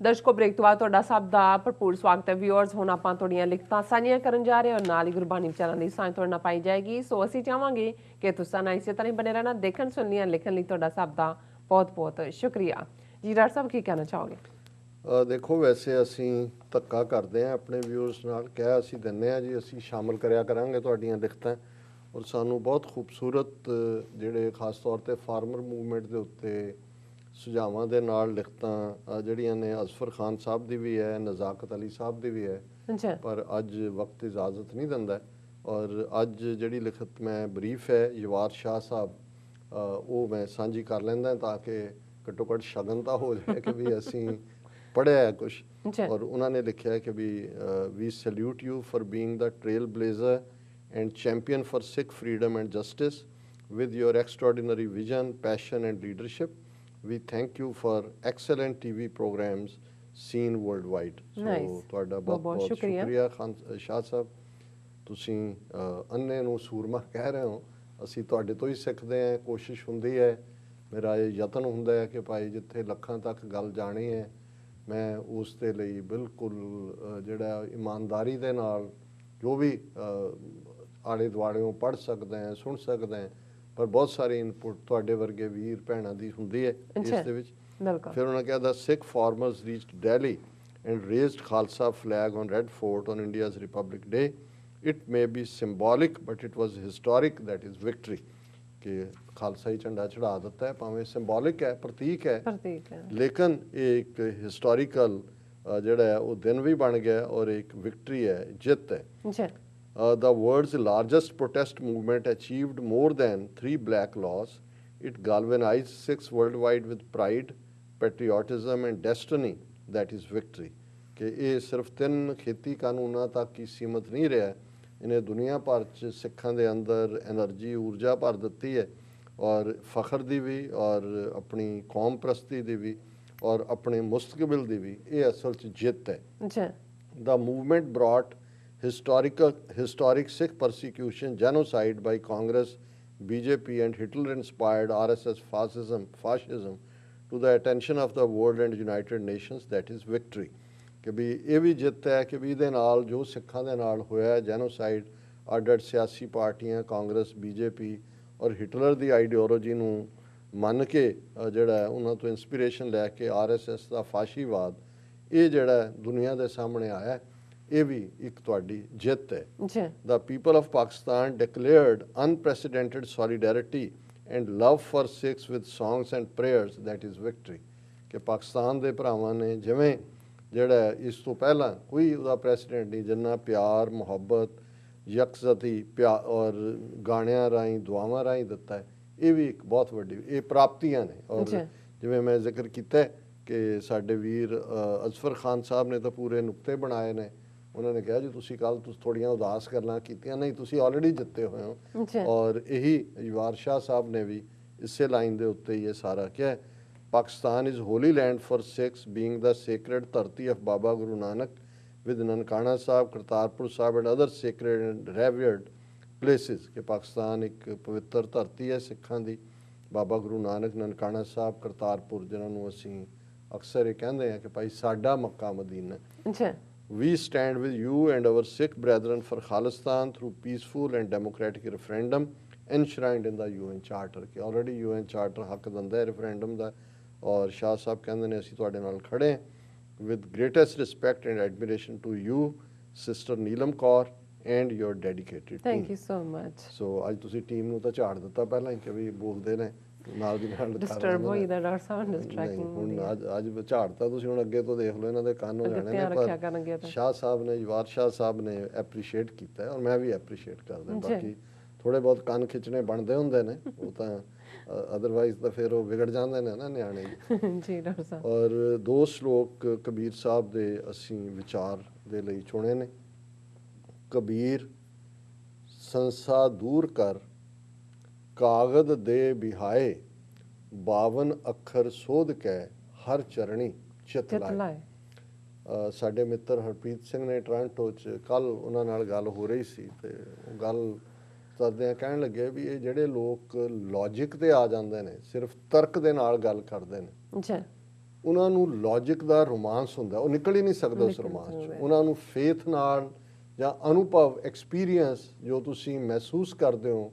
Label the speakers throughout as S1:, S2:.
S1: ਦਰਸ਼ਕੋ break ਤੋਂ ਬਾਅਦ ਤੁਹਾਡਾ ਸਭ ਦਾ ਭਰਪੂਰ ਸਵਾਗਤ ਹੈ। ਵਿਊਅਰਸ ਹੁਣ ਆਪਾਂ ਤੁਹਾਡੀਆਂ ਲਿਖਤਾਂ ਸਾਂਝੀਆਂ ਕਰਨ ਜਾ ਰਹੇ ਹਾਂ, ਨਾਲ ਹੀ ਗੁਰਬਾਣੀ ਵਿਚਾਰਾਂ ਦੀ ਸਾਂਝ ਤੁਹਾਡੇ ਨਾਲ ਪਾਈ ਜਾਏਗੀ। ਸੋ ਅਸੀਂ ਚਾਹਾਂਗੇ ਕਿ ਤੁਸੀਂ ਨਾ ਇਸੇ ਤਰ੍ਹਾਂ ਹੀ ਬਣੇ ਰਹਿਣਾ। ਦੇਖਣ ਸੁਣਨੀਆਂ ਲਿਖਣ ਲਈ ਤੁਹਾਡਾ ਸਭ ਦਾ ਬਹੁਤ ਬਹੁਤ ਸ਼ੁਕਰੀਆ ਜੀ। ਡਾਕਟਰ ਸਾਹਿਬ ਕੀ ਕਹਿਣਾ ਚਾਹੋਗੇ?
S2: ਦੇਖੋ, ਵੈਸੇ ਅਸੀਂ ਧੱਕਾ ਕਰਦੇ ਹਾਂ ਆਪਣੇ ਵਿਊਅਰਸ ਨਾਲ, ਕਹਿ ਅਸੀਂ ਦਿੰਦੇ ਹਾਂ ਜੀ ਅਸੀਂ ਸ਼ਾਮਲ ਕਰਿਆ ਕਰਾਂਗੇ ਤੁਹਾਡੀਆਂ ਲਿਖਤਾਂ, ਔਰ ਸਾਨੂੰ ਬਹੁਤ ਖੂਬਸੂਰਤ ਜਿਹੜੇ ਖਾਸ ਤੌਰ 'ਤੇ ਫਾਰਮਰ ਮੂਵਮੈਂਟ ਦੇ ਉੱਤੇ ਸੁਝਾਵਾਂ ਦੇ ਨਾਲ ਲਿਖਤਾਂ ਜਿਹੜੀਆਂ ਨੇ ਅਜ਼ਫਰ ਖਾਨ ਸਾਹਿਬ ਦੀ ਵੀ ਹੈ, ਨਜ਼ਾਕਤ ਅਲੀ ਸਾਹਿਬ ਦੀ ਵੀ ਹੈ, ਪਰ ਅੱਜ ਵਕਤ ਇਜਾਜ਼ਤ ਨਹੀਂ ਦਿੰਦਾ। ਔਰ ਅੱਜ ਜਿਹੜੀ ਲਿਖਤ ਮੈਂ ਬਰੀਫ ਹੈ ਯਵਾਰ ਸ਼ਾਹ ਸਾਹਿਬ, ਉਹ ਮੈਂ ਸਾਂਝੀ ਕਰ ਲੈਂਦਾ ਤਾਂ ਕਿ ਘੱਟੋ ਘੱਟ ਸ਼ਗਨ ਤਾਂ ਹੋ ਜਾਏ ਕਿ ਵੀ ਅਸੀਂ ਪੜ੍ਹਿਆ ਹੈ ਕੁਛ। ਔਰ ਉਹਨਾਂ ਨੇ ਲਿਖਿਆ ਕਿ we we salute you for being the trailblazer and champion for Sikh freedom and justice. With your extraordinary vision, passion and leadership, we thank you for excellent TV programs seen worldwide.
S1: Nice.
S2: So ਤੁਹਾਡਾ ਬਹੁਤ ਬਹੁਤ ਸ਼ੁਕਰੀਆ ਖਾਨ ਸ਼ਾਹ ਸਾਹਿਬ। ਤੁਸੀਂ ਅੰਨੇ ਨੂੰ ਸੂਰਮਾ ਕਹਿ ਰਹੇ ਹੋ, ਅਸੀਂ ਤੁਹਾਡੇ ਤੋਂ ਹੀ ਸਿੱਖਦੇ ਹਾਂ। ਕੋਸ਼ਿਸ਼ ਹੁੰਦੀ ਹੈ, ਮੇਰਾ ਇਹ ਯਤਨ ਹੁੰਦਾ ਹੈ ਕਿ ਭਾਈ ਜਿੱਥੇ ਲੱਖਾਂ ਤੱਕ ਗੱਲ ਜਾਣੀ ਹੈ ਮੈਂ ਉਸ ਦੇ ਲਈ ਬਿਲਕੁਲ ਜਿਹੜਾ ਇਮਾਨਦਾਰੀ ਦੇ ਨਾਲ ਜੋ ਵੀ ਆਲੇ ਦੁਆਲਿਓਂ ਪੜ੍ਹ ਸਕਦੇ ਹਾਂ, ਸੁਣ ਸਕਦੇ ਹਾਂ, ਪਰ ਬਹੁਤ ਸਾਰੀ ਇਨਪੁਟ ਤੁਹਾਡੇ ਵਰਗੇ ਵੀਰ ਭੈਣਾਂ ਦੀ ਹੁੰਦੀ ਹੈ ਇਸ ਦੇ ਵਿੱਚ। ਫਿਰ ਉਹਨਾਂ ਕਿਹਾ the Sikh farmers reached Delhi and raised Khalsa flag on red fort on India's republic day. It may be symbolic but it was historic, that is victory. ਕਿ ਖਾਲਸਾਈ ਝੰਡਾ ਚੜ੍ਹਾ ਦਿੱਤਾ ਹੈ, ਭਾਵੇਂ ਸਿੰਬੋਲਿਕ ਹੈ, ਪ੍ਰਤੀਕ ਹੈ, ਲੇਕਿਨ ਇਹ ਇੱਕ ਹਿਸਟੋਰੀਕਲ ਜਿਹੜਾ ਹੈ ਉਹ ਦਿਨ ਵੀ ਬਣ ਗਿਆ ਔਰ ਇੱਕ ਵਿਕਟਰੀ ਹੈ, ਜਿੱਤ ਹੈ। The world's largest protest movement achieved more than 3 black laws. It galvanized Sikhs worldwide with pride, patriotism and destiny, that is victory. कि ये सिर्फ 3 खेती कानूनों तक ही सीमित नहीं रहा, इन्हें दुनिया भर च सिखां दे अंदर एनर्जी ऊर्जा भर दिती है और फखर दी भी और अपनी कौम परस्ती दी भी और अपने मुस्तकबिल दी भी ये असल च जित है। The movement brought historic Sikh persecution, genocide by Congress, BJP and Hitler-inspired RSS fascism to the attention of the world and United Nations, that is victory. कि भी ये भी जित है कि भी दे नाल जो सिखां दे नाल होया जेनोसाइड, ਅੱਡ सियासी पार्टियां कांग्रेस BJP और हिटलर की आइडियोलॉजी नूं मन के जिहड़ा उन्हां तो इंस्पिरेशन लैके RSS का फाशीवाद ये जिहड़ा दुनिया के सामने आया, ये भी एक तुहाडी जित है। The people of Pakistan declared unprecedented solidarity and love for Sikhs with songs and prayers, that is victory. कि पाकिस्तान के भरावां ने जिवें जिहड़ा इस तो पहला कोई उहदा प्रेसिडेंट नहीं जिन्ना प्यार मुहब्बत यकजती प्यार और गाणियां राहीं दुआवां राहीं दिता है, ये भी एक बहुत वड्डी ये प्राप्तियां ने। और जिवें मैं जिक्र किया कि साडे वीर अजफर खान साहब ने तो पूरे नुक्ते बनाए ने। उन्होंने कहा जी तुसी कल थोड़ियां उदास गल्लां कीतियां, नहीं तुसी ऑलरेडी जिते हुए हो। और यही यवार शाह साहब ने भी इसे लाइन के उत्ते ये सारा क्या Pakistan is holy land for Sikhs being the sacred dharti of Baba Guru Nanak with Nankana Sahib, Kartarpur Sahib and other sacred and revered places. कि पाकिस्तान एक पवित्र धरती है सिखां दी, बाबा गुरु नानक, ननकाना साहब, करतारपुर जिन्होंने असीं अक्सर ये कहते हैं कि भाई साडा Mecca Medina. We stand with you and our Sikh brethren for Khalistan through peaceful and democratic referendum enshrined in the UN Charter। कि already UN Charter हक दिंदा है referendum दा, और शाह साहब कहते हैं असीं तुहाडे नाल खड़े हैं। With greatest respect and admiration to you, Sister Neelam Kaur and your dedicated team.
S1: Thank you so much.
S2: So आज तुसीं टीम नूं तां झाड़ दित्ता पहलां ही कि भी बोलदे ने ਨਾਲ ਦੀ ਨਾਲ
S1: ਡਿਸਟਰਬ ਹੋਈ ਦਾ ਡਾਕਟਰ ਸਾਹਿਬ ਡਿਸਟਰੈਕਟਿੰਗ
S2: ਹੁਣ ਅੱਜ ਝਾੜਤਾ ਤੁਸੀਂ, ਹੁਣ ਅੱਗੇ ਤੋਂ ਦੇਖ ਲਓ ਇਹਨਾਂ ਦੇ ਕੰਨ ਹੋ ਜਾਣੇ ਨੇ। ਪਰ ਸ਼ਾਹ ਸਾਹਿਬ ਨੇ ਯਵਾਰ ਸ਼ਾਹ ਸਾਹਿਬ ਨੇ ਐਪਰੀਸ਼ੀਏਟ ਕੀਤਾ ਔਰ ਮੈਂ ਵੀ ਐਪਰੀਸ਼ੀਏਟ ਕਰਦਾ। ਬਾਕੀ ਥੋੜੇ ਬਹੁਤ ਕੰਨ ਖਿੱਚਣੇ ਬਣਦੇ ਹੁੰਦੇ ਨੇ, ਉਹ ਤਾਂ ਅਦਰਵਾਈਜ਼ ਤਾਂ ਫਿਰ ਉਹ ਵਿਗੜ ਜਾਂਦੇ ਨੇ ਨਾ ਨਿਆਣੇ
S1: ਜੀ ਡਾਕਟਰ ਸਾਹਿਬ।
S2: ਔਰ 2 ਸ਼ਲੋਕ ਕਬੀਰ ਸਾਹਿਬ ਦੇ ਅਸੀਂ ਵਿਚਾਰ ਦੇ ਲਈ ਚੁਣੇ ਨੇ। ਕਬੀਰ ਸੰਸਾ ਦੂਰ ਕਰ ਕਾਗਦ ਦੇ ਬਿਹਾਏ, 52 ਅੱਖਰ ਸੋਧ ਕੇ ਹਰ ਚਰਣੀ ਚਿਤ ਲਾਏ। ਸਾਡੇ ਮਿੱਤਰ ਹਰਪ੍ਰੀਤ ਸਿੰਘ ਨੇ ਟੋਰਾਂਟੋ 'ਚ ਕੱਲ ਉਹਨਾਂ ਨਾਲ ਗੱਲ ਹੋ ਰਹੀ ਸੀ ਤੇ ਉਹ ਗੱਲ ਕਰਦਿਆਂ ਕਹਿਣ ਲੱਗੇ ਵੀ ਇਹ ਜਿਹੜੇ ਲੋਕ ਲੌਜਿਕ 'ਤੇ ਆ ਜਾਂਦੇ ਨੇ, ਸਿਰਫ ਤਰਕ ਦੇ ਨਾਲ ਗੱਲ ਕਰਦੇ ਨੇ, ਉਹਨਾਂ ਨੂੰ ਲੌਜਿਕ ਦਾ ਰੋਮਾਂਸ ਹੁੰਦਾ, ਉਹ ਨਿਕਲ ਹੀ ਨਹੀਂ ਸਕਦਾ ਉਸ ਰੋਮਾਂਸ 'ਚੋਂ। ਉਹਨਾਂ ਨੂੰ ਫੇਥ ਨਾਲ ਜਾਂ ਅਨੁਭਵ ਐਕਸਪੀਰੀਅੰਸ ਜੋ ਤੁਸੀਂ ਮਹਿਸੂਸ ਕਰਦੇ ਹੋ,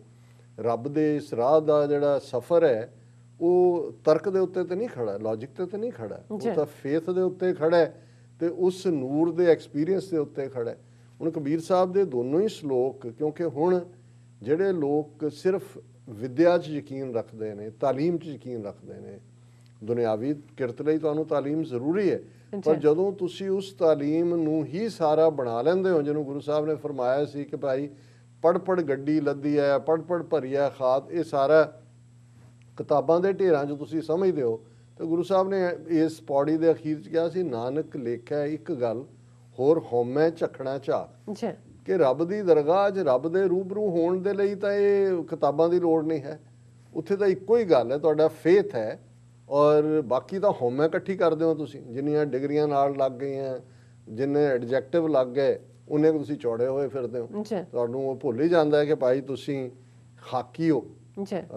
S2: ਰੱਬ ਦੇ ਇਸ ਰਾਹ ਦਾ ਜਿਹੜਾ ਸਫ਼ਰ ਹੈ ਉਹ ਤਰਕ ਦੇ ਉੱਤੇ ਤੇ ਨਹੀਂ ਖੜਾ, ਲੌਜਿਕ ਤੇ ਨਹੀਂ ਖੜਾ, ਉਹ ਤਾਂ ਫੇਥ ਦੇ ਉੱਤੇ ਖੜਾ ਹੈ ਤੇ ਉਸ ਨੂਰ ਦੇ ਐਕਸਪੀਰੀਅੰਸ ਦੇ ਉੱਤੇ ਖੜਾ ਹੈ। ਹੁਣ ਕਬੀਰ ਸਾਹਿਬ ਦੇ ਦੋਨੋਂ ਹੀ ਸ਼ਲੋਕ, ਕਿਉਂਕਿ ਹੁਣ ਜਿਹੜੇ ਲੋਕ ਸਿਰਫ ਵਿਦਿਆ 'ਚ ਯਕੀਨ ਰੱਖਦੇ ਨੇ, ਤਾਲੀਮ 'ਚ ਯਕੀਨ ਰੱਖਦੇ ਨੇ, ਦੁਨਿਆਵੀ ਕਿਰਤ ਲਈ ਤੁਹਾਨੂੰ ਤਾਲੀਮ ਜ਼ਰੂਰੀ ਹੈ, ਪਰ ਜਦੋਂ ਤੁਸੀਂ ਉਸ ਤਾਲੀਮ ਨੂੰ ਹੀ ਸਾਰਾ ਬਣਾ ਲੈਂਦੇ ਹੋ, ਜਿਹਨੂੰ ਗੁਰੂ ਸਾਹਿਬ ਨੇ ਫਰਮਾਇਆ ਸੀ ਕਿ ਭਾਈ ਪੜ੍ਹ ਪੜ੍ਹ ਗੱਡੀ ਲੱਦੀ ਹੈ, ਪੜ੍ਹ ਪੜ੍ਹ ਭਰੀ ਹੈ ਖਾਦ, ਇਹ ਸਾਰਾ ਕਿਤਾਬਾਂ ਦੇ ਢੇਰਾਂ 'ਚ ਤੁਸੀਂ ਸਮਝਦੇ ਹੋ। ਤੇ ਗੁਰੂ ਸਾਹਿਬ ਨੇ ਇਸ ਪੌੜੀ ਦੇ ਅਖੀਰ 'ਚ ਕਿਹਾ ਸੀ, ਨਾਨਕ ਲੇਖਿਆ ਇੱਕ ਗੱਲ ਹੋਰ ਹਉਮੈ ਝਖਣਾ ਝਾਕ, ਕਿ ਰੱਬ ਦੀ ਦਰਗਾਹ 'ਚ ਰੱਬ ਦੇ ਰੂਬਰੂ ਹੋਣ ਦੇ ਲਈ ਤਾਂ ਇਹ ਕਿਤਾਬਾਂ ਦੀ ਲੋੜ ਨਹੀਂ ਹੈ, ਉੱਥੇ ਤਾਂ ਇੱਕੋ ਹੀ ਗੱਲ ਹੈ, ਤੁਹਾਡਾ ਫੇਥ ਹੈ, ਔਰ ਬਾਕੀ ਤਾਂ ਹਉਮੈ ਇਕੱਠੀ ਕਰਦੇ ਹੋ ਤੁਸੀਂ, ਜਿੰਨੀਆਂ ਡਿਗਰੀਆਂ ਨਾਲ ਲੱਗ ਗਈਆਂ, ਜਿੰਨੇ ਐਡਜੈਕਟਿਵ ਲੱਗ ਗਏ, ਉਹਨੇ ਤੁਸੀਂ ਚੌੜੇ ਹੋਏ ਫਿਰਦੇ ਹੋ। ਤੁਹਾਨੂੰ ਉਹ ਭੁੱਲ ਹੀ ਜਾਂਦਾ ਹੈ ਕਿ ਭਾਈ ਤੁਸੀਂ ਖਾਕੀ ਹੋ,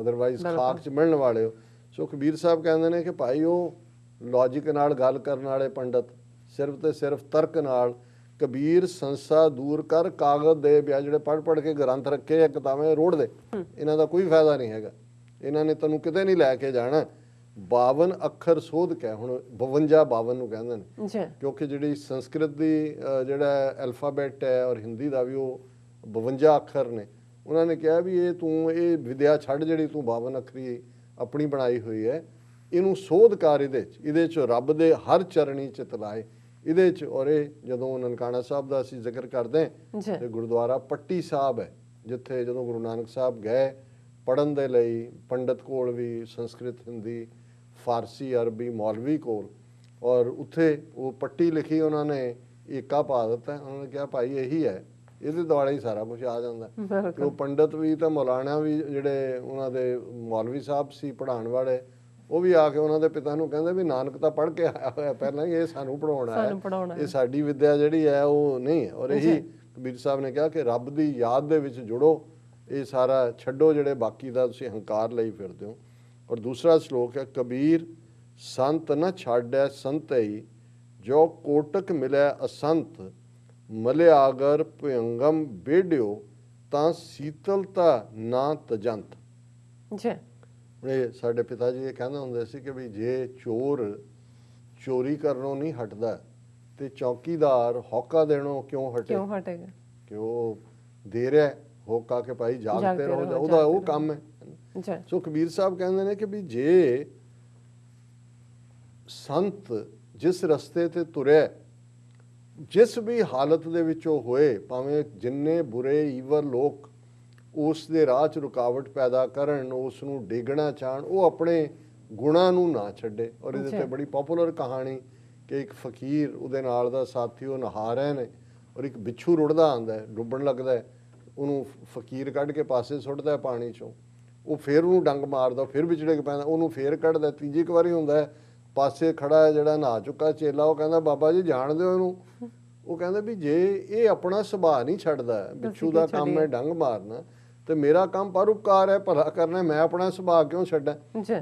S2: ਅਦਰਵਾਈਜ਼ ਖਾਕ 'ਚ ਮਿਲਣ ਵਾਲੇ ਹੋ। ਸੋ ਕਬੀਰ ਸਾਹਿਬ ਕਹਿੰਦੇ ਨੇ ਕਿ ਭਾਈ ਉਹ ਲੌਜਿਕ ਨਾਲ ਗੱਲ ਕਰਨ ਵਾਲੇ ਪੰਡਤ ਸਿਰਫ ਤੇ ਸਿਰਫ ਤਰਕ ਨਾਲ, ਕਬੀਰ ਸੰਸਾ ਦੂਰ ਕਰ ਕਾਗਜ਼ ਦੇ ਵਿਆਹ, ਜਿਹੜੇ ਪੜ੍ਹ ਪੜ੍ਹ ਕੇ ਗ੍ਰੰਥ ਰੱਖੇ ਆ ਕਿਤਾਬਾਂ ਰੋੜ ਦੇ, ਇਹਨਾਂ ਦਾ ਕੋਈ ਫਾਇਦਾ ਨਹੀਂ ਹੈਗਾ, ਇਹਨਾਂ ਨੇ ਤੈਨੂੰ ਕਿਤੇ ਨਹੀਂ ਲੈ ਕੇ ਜਾਣਾ। 52 ਅੱਖਰ ਸੋਧ ਕੇ, ਹੁਣ 52 ਨੂੰ ਕਹਿੰਦੇ ਨੇ, ਕਿਉਂਕਿ ਜਿਹੜੀ ਸੰਸਕ੍ਰਿਤ ਦੀ ਜਿਹੜਾ ਐਲਫਾਬੈਟ ਹੈ ਔਰ ਹਿੰਦੀ ਦਾ ਵੀ ਉਹ 52 ਅੱਖਰ ਨੇ। ਉਹਨਾਂ ਨੇ ਕਿਹਾ ਵੀ ਇਹ ਤੂੰ ਇਹ ਵਿਦਿਆ ਛੱਡ ਜਿਹੜੀ ਤੂੰ 52 ਅੱਖਰੀ ਆਪਣੀ ਬਣਾਈ ਹੋਈ ਹੈ, ਇਹਨੂੰ ਸੋਧ ਕਰ, ਇਹਦੇ 'ਚ ਰੱਬ ਦੇ ਹਰ ਚਰਣੀ ਚਿਤ ਲਾਏ ਇਹਦੇ 'ਚ। ਔਰ ਇਹ ਜਦੋਂ ਨਨਕਾਣਾ ਸਾਹਿਬ ਦਾ ਅਸੀਂ ਜ਼ਿਕਰ ਕਰਦੇ ਹਾਂ ਤੇ ਗੁਰਦੁਆਰਾ ਪੱਟੀ ਸਾਹਿਬ ਹੈ, ਜਿੱਥੇ ਜਦੋਂ ਗੁਰੂ ਨਾਨਕ ਸਾਹਿਬ ਗਏ ਪੜ੍ਹਨ ਦੇ ਲਈ, ਪੰਡਤ ਕੋਲ ਵੀ ਸੰਸਕ੍ਰਿਤ, ਹਿੰਦੀ, ਫਾਰਸੀ, ਅਰਬੀ, ਮੌਲਵੀ ਕੋਲ, ਔਰ ਉੱਥੇ ਉਹ ਪੱਟੀ ਲਿਖੀ ਉਹਨਾਂ ਨੇ, ਏਕਾ ਪਾ ਦਿੱਤਾ। ਉਹਨਾਂ ਨੇ ਕਿਹਾ ਭਾਈ ਇਹੀ ਹੈ, ਇਹਦੇ ਦੁਆਲੇ ਹੀ ਸਾਰਾ ਕੁਝ ਆ ਜਾਂਦਾ। ਤੇ ਉਹ ਪੰਡਤ ਵੀ ਤਾਂ ਮੌਲਾਨਾ ਵੀ ਜਿਹੜੇ ਉਹਨਾਂ ਦੇ ਮੌਲਵੀ ਸਾਹਿਬ ਸੀ ਪੜ੍ਹਾਉਣ ਵਾਲੇ, ਉਹ ਵੀ ਆ ਕੇ ਉਹਨਾਂ ਦੇ ਪਿਤਾ ਨੂੰ ਕਹਿੰਦੇ ਵੀ ਨਾਨਕ ਤਾਂ ਪੜ੍ਹ ਕੇ ਆਇਆ ਹੋਇਆ ਪਹਿਲਾਂ ਹੀ, ਇਹ ਸਾਨੂੰ ਪੜ੍ਹਾਉਣਾ ਹੈ, ਇਹ ਸਾਡੀ ਵਿਦਿਆ ਜਿਹੜੀ ਹੈ ਉਹ ਨਹੀਂ ਹੈ। ਔਰ ਇਹੀ ਕਬੀਰ ਸਾਹਿਬ ਨੇ ਕਿਹਾ ਕਿ ਰੱਬ ਦੀ ਯਾਦ ਦੇ ਵਿੱਚ ਜੁੜੋ, ਇਹ ਸਾਰਾ ਛੱਡੋ ਜਿਹੜੇ ਬਾਕੀ ਦਾ ਤੁਸੀਂ ਹੰਕਾਰ ਲਈ ਫਿਰਦੇ ਹੋ। ਔਰ ਦੂਸਰਾ ਸ਼ਲੋਕ ਹੈ, ਕਬੀਰ ਸੰਤ ਨ ਛਾਡੈ ਸੰਤਈ, ਜੋ ਕੋਟਕ ਮਿਲੈ ਅਸੰਤ, ਮਲਿਆਗਰ ਭਯੰਗਮ ਬੇੜਿਓ, ਤਾਂ ਸੀਤਲਤਾ ਨਾ ਤਜੰਤ। ਇਹ ਸਾਡੇ ਪਿਤਾ ਜੀ ਇਹ ਕਹਿੰਦੇ ਹੁੰਦੇ ਸੀ ਕਿ ਵੀ ਜੇ ਚੋਰ ਚੋਰੀ ਕਰਨੋਂ ਨਹੀਂ ਹਟਦਾ ਤੇ ਚੌਕੀਦਾਰ ਹੌਕਾ ਦੇਣੋਂ ਕਿਉਂ ਹਟੇਗਾ, ਕਿ ਉਹ ਦੇ ਰਿਹਾ ਹੋਕਾ ਕਿ ਭਾਈ ਜਾਗਤੇ ਰਹੋ, ਉਹਦਾ ਉਹ ਕੰਮ ਹੈ। ਸੋ ਕਬੀਰ ਸਾਹਿਬ ਕਹਿੰਦੇ ਨੇ ਕਿ ਵੀ ਜੇ ਸੰਤ ਜਿਸ ਰਸਤੇ ਤੇ ਤੁਰਿਆ, ਜਿਸ ਵੀ ਹਾਲਤ ਦੇ ਵਿੱਚ ਉਹ ਹੋਏ, ਭਾਵੇਂ ਜਿੰਨੇ ਬੁਰੇ ਈਵਲ ਲੋਕ ਉਸ ਦੇ ਰਾਹ 'ਚ ਰੁਕਾਵਟ ਪੈਦਾ ਕਰਨ, ਉਸ ਨੂੰ ਡੇਗਣਾ ਚਾਹਣ, ਉਹ ਆਪਣੇ ਗੁਣਾਂ ਨੂੰ ਨਾ ਛੱਡੇ। ਔਰ ਇਹਦੇ ਤੇ ਬੜੀ ਪਪੂਲਰ ਕਹਾਣੀ ਕਿ ਇੱਕ ਫਕੀਰ, ਉਹਦੇ ਨਾਲ ਦਾ ਸਾਥੀ, ਉਹ ਨਹਾ ਰਹੇ ਨੇ ਔਰ ਇੱਕ ਬਿੱਛੂ ਰੁੜਦਾ ਆਉਂਦਾ, ਡੁੱਬਣ ਲੱਗਦਾ, ਉਹਨੂੰ ਫਕੀਰ ਕੱਢ ਕੇ ਪਾਸੇ ਸੁੱਟਦਾ ਪਾਣੀ 'ਚੋਂ, ਉਹ ਫਿਰ ਉਹਨੂੰ ਡੰਗ ਮਾਰਦਾ, ਫਿਰ ਵਿਚੜੇ ਕੇ ਪੈਂਦਾ, ਉਹਨੂੰ ਫਿਰ ਕੱਢਦਾ, ਤੀਜੀ ਇੱਕ ਵਾਰੀ ਹੁੰਦਾ ਪਾਸੇ ਖੜਾ ਹੈ ਜਿਹੜਾ ਨਹਾ ਚੁੱਕਾ ਚੇਲਾ, ਉਹ ਕਹਿੰਦਾ ਬਾਬਾ ਜੀ ਜਾਣ ਦਿਓ ਇਹਨੂੰ। ਉਹ ਕਹਿੰਦਾ ਵੀ ਜੇ ਇਹ ਆਪਣਾ ਸੁਭਾਅ ਨਹੀਂ ਛੱਡਦਾ, ਬਿੱਛੂ ਦਾ ਕੰਮ ਹੈ ਡੰਗ ਮਾਰਨਾ ਤੇ ਮੇਰਾ ਕੰਮ ਪਰਉਪਕਾਰ ਹੈ, ਭਲਾ ਕਰਨਾ, ਮੈਂ ਆਪਣਾ ਸੁਭਾਅ ਕਿਉਂ ਛੱਡਾਂ।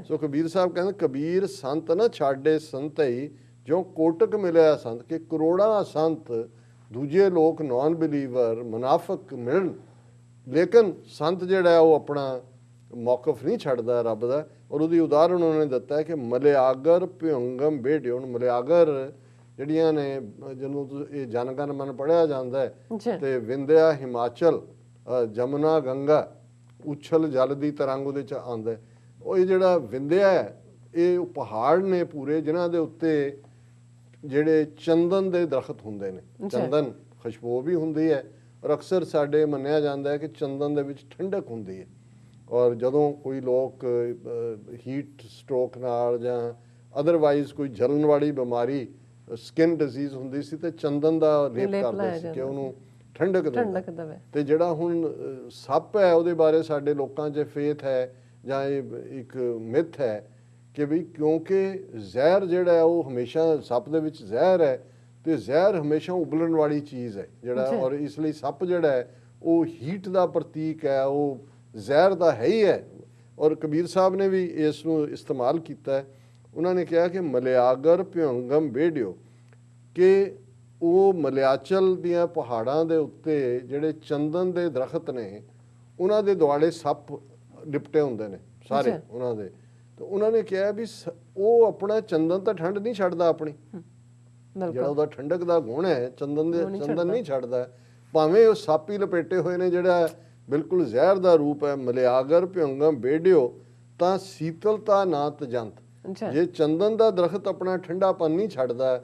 S2: ਸੋ ਕਬੀਰ ਸਾਹਿਬ ਕਹਿੰਦੇ, ਕਬੀਰ ਸੰਤ ਨਾ ਛਾਡੇ ਸੰਤਈ, ਜੋ ਕੋਟਕ ਮਿਲਿਆ ਸੰਤ, ਕਿ ਕਰੋੜਾਂ ਸੰਤ ਦੂਜੇ ਲੋਕ ਨੌਨ ਬਿਲੀਵਰ ਮੁਨਾਫਿਕ ਮਿਲਣ, ਲੇਕਿਨ ਸੰਤ ਜਿਹੜਾ ਉਹ ਆਪਣਾ ਮੌਕਫ ਨਹੀਂ ਛੱਡਦਾ ਰੱਬ ਦਾ। ਔਰ ਉਹਦੀ ਉਦਾਹਰਣ ਉਹਨਾਂ ਨੇ ਦਿੱਤਾ ਕਿ ਮਲਿਆਗਰ ਭਯੰਗਮ ਬੇੜਿਓ, ਮਲਿਆਗਰ ਜਿਹੜੀਆਂ ਨੇ, ਜਿਹਨੂੰ ਇਹ ਜਨਗਣ ਮਨ ਪੜ੍ਹਿਆ ਜਾਂਦਾ ਹੈ, ਤੇ ਵਿੰਧਿਆ ਹਿਮਾਚਲ, ਜਮਨਾ ਗੰਗਾ, ਉਛਲ ਜਲ ਦੀ ਤਰੰਗ ਉਹਦੇ 'ਚ ਆਉਂਦਾ। ਉਹ ਇਹ ਜਿਹੜਾ ਵਿੰਧਿਆ ਹੈ, ਇਹ ਪਹਾੜ ਨੇ ਪੂਰੇ, ਜਿਨ੍ਹਾਂ ਦੇ ਉੱਤੇ ਜਿਹੜੇ ਚੰਦਨ ਦੇ ਦਰਖਤ ਹੁੰਦੇ ਨੇ। ਚੰਦਨ ਖੁਸ਼ਬੂ ਵੀ ਹੁੰਦੀ ਹੈ, ਔਰ ਅਕਸਰ ਸਾਡੇ ਮੰਨਿਆ ਜਾਂਦਾ ਹੈ ਕਿ ਚੰਦਨ ਦੇ ਵਿੱਚ ਠੰਡਕ ਹੁੰਦੀ ਹੈ। ਔਰ ਜਦੋਂ ਕੋਈ ਲੋਕ ਹੀਟ ਸਟ੍ਰੋਕ ਨਾਲ ਜਾਂ ਅਦਰਵਾਈਜ਼ ਕੋਈ ਜਲਣ ਵਾਲੀ ਬਿਮਾਰੀ, ਸਕਿਨ ਡਿਜ਼ੀਜ਼ ਹੁੰਦੀ ਸੀ, ਤੇ ਚੰਦਨ ਦਾ ਲੇਪ ਕਰਦੇ ਸੀ ਕਿ ਉਹਨੂੰ ਠੰਡਕ ਦੇਵੇ। ਤੇ ਜਿਹੜਾ ਹੁਣ ਸੱਪ ਹੈ, ਉਹਦੇ ਬਾਰੇ ਸਾਡੇ ਲੋਕਾਂ 'ਚ ਫੇਥ ਹੈ ਜਾਂ ਇਹ ਇੱਕ ਮਿਥ ਹੈ ਕਿ ਵੀ ਕਿਉਂਕਿ ਜ਼ਹਿਰ ਜਿਹੜਾ ਹੈ ਉਹ ਹਮੇਸ਼ਾ, ਸੱਪ ਦੇ ਵਿੱਚ ਜ਼ਹਿਰ ਹੈ ਤੇ ਜ਼ਹਿਰ ਹਮੇਸ਼ਾ ਉਬਲਣ ਵਾਲੀ ਚੀਜ਼ ਹੈ ਜਿਹੜਾ, ਔਰ ਇਸ ਲਈ ਸੱਪ ਜਿਹੜਾ ਹੈ ਉਹ ਹੀਟ ਦਾ ਪ੍ਰਤੀਕ ਹੈ, ਉਹ ਜ਼ਹਿਰ ਦਾ ਹੈ ਹੀ ਹੈ। ਔਰ ਕਬੀਰ ਸਾਹਿਬ ਨੇ ਵੀ ਇਸ ਨੂੰ ਇਸਤੇਮਾਲ ਕੀਤਾ ਹੈ। ਉਹਨਾਂ ਨੇ ਕਿਹਾ ਕਿ ਮਲਿਆਗਰ ਭਿਉਂਗਮ ਵੇਡਿਓ, ਕਿ ਉਹ ਮਲਿਆਚਲ ਦੀਆਂ ਪਹਾੜਾਂ ਦੇ ਉੱਤੇ ਜਿਹੜੇ ਚੰਦਨ ਦੇ ਦਰਖਤ ਨੇ ਉਹਨਾਂ ਦੇ ਦੁਆਲੇ ਸੱਪ ਲਿਪਟੇ ਹੁੰਦੇ ਨੇ ਸਾਰੇ ਉਹਨਾਂ ਦੇ। ਤੇ ਉਹਨਾਂ ਨੇ ਕਿਹਾ ਵੀ ਉਹ ਆਪਣਾ ਚੰਦਨ ਤਾਂ ਠੰਡ ਨਹੀਂ ਛੱਡਦਾ ਆਪਣੀ, ਜਿਹੜਾ ਉਹਦਾ ਠੰਡਕ ਦਾ ਗੁਣ ਹੈ ਚੰਦਨ ਨਹੀਂ ਛੱਡਦਾ, ਭਾਵੇਂ ਉਹ ਸੱਪ ਹੀ ਲਪੇਟੇ ਹੋਏ ਨੇ ਜਿਹੜਾ ਬਿਲਕੁਲ ਜ਼ਹਿਰ ਦਾ ਰੂਪ ਹੈ। ਮਲਿਆਗਰ ਭਿਉਂਗਮ ਵੇਡਿਓ ਤਾਂ ਸੀਤਲਤਾ ਨਾ ਤਜੰਤ, ਜੇ ਚੰਦਨ ਦਾ ਦਰਖਤ ਆਪਣਾ ਠੰਡਾਪਨ ਨਹੀਂ ਛੱਡਦਾ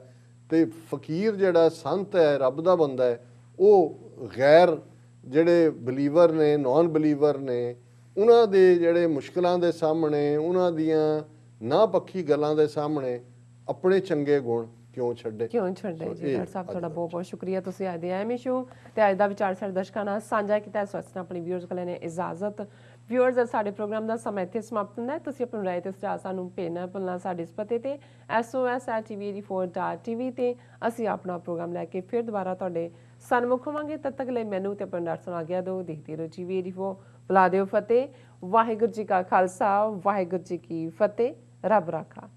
S2: ਤੇ ਫਕੀਰ ਜਿਹੜਾ ਸੰਤ ਹੈ, ਰੱਬ ਦਾ ਬੰਦਾ ਹੈ, ਉਹ ਗੈਰ ਜਿਹੜੇ ਬਲੀਵਰ ਨੇ, ਨੌਨ ਬਲੀਵਰ ਨੇ, ਉਹਨਾਂ ਦੇ ਜਿਹੜੇ ਮੁਸ਼ਕਲਾਂ ਦੇ ਸਾਹਮਣੇ, ਉਹਨਾਂ ਦੀਆਂ ਨਾ ਪੱਖੀ ਗੱਲਾਂ ਦੇ ਸਾਹਮਣੇ ਆਪਣੇ ਚੰਗੇ ਗੁਣ ਕਿਉਂ ਛੱਡੇ
S1: ਜੀ। ਡਾਕਟਰ ਸਾਹਿਬ ਤੁਹਾਡਾ ਬਹੁਤ ਬਹੁਤ ਸ਼ੁਕਰੀਆ, ਤੁਸੀਂ ਅੱਜ ਦੇ ਐਮਏ ਸ਼ੋ ਤੇ ਅੱਜ ਦਾ ਵਿਚਾਰ ਸਾਡੇ ਦਰਸ਼ਕਾਂ ਨਾਲ ਸਾਂਝਾ ਕੀਤਾ। ਇਸ ਵਾਸਤੇ ਆਪਣੀ ਵਿਊਅਰਸ ਕੋਲ ਨੇ ਇਜਾਜ਼ਤ। ਵਿਊਅਰਸ, ਸਾਡੇ ਪ੍ਰੋਗਰਾਮ ਦਾ ਸਮਾਂ ਇੱਥੇ ਸਮਾਪਤ ਹੁੰਦਾ ਹੈ। ਤੁਸੀਂ ਆਪਣੀ ਰਾਏ ਤੇ ਸੁਝਾਅ ਸਾਨੂੰ ਭੇਜਣਾ ਭੁੱਲਣਾ ਸਾਡੇ ਇਸ ਪਤੇ ਤੇ SOS@TV84.tv ਤੇ ਅਸੀਂ ਆਪਣਾ ਪ੍ਰੋਗਰਾਮ ਲੈ ਕੇ ਫਿਰ ਦੁਬਾਰਾ ਤੁਹਾਡੇ ਸਨਮੁਖ ਹੋਵਾਂਗੇ। ਤਦ ਤੱਕ ਲਈ ਮੈਨੂੰ ਤੇ ਆਪਣੇ ਡਾਕਟਰ ਨੂੰ ਆਗਿਆ ਦਿਓ। ਦੇਖਦੇ ਰਹੋ TV84, ਬੁਲਾ ਦਿਓ ਫਤਿਹ। ਵਾਹਿਗੁਰੂ ਜੀ ਕਾ ਖਾਲਸਾ, ਵਾਹਿਗੁਰੂ ਜੀ ਕੀ ਫਤਿਹ। ਰੱਬ ਰਾਖਾ।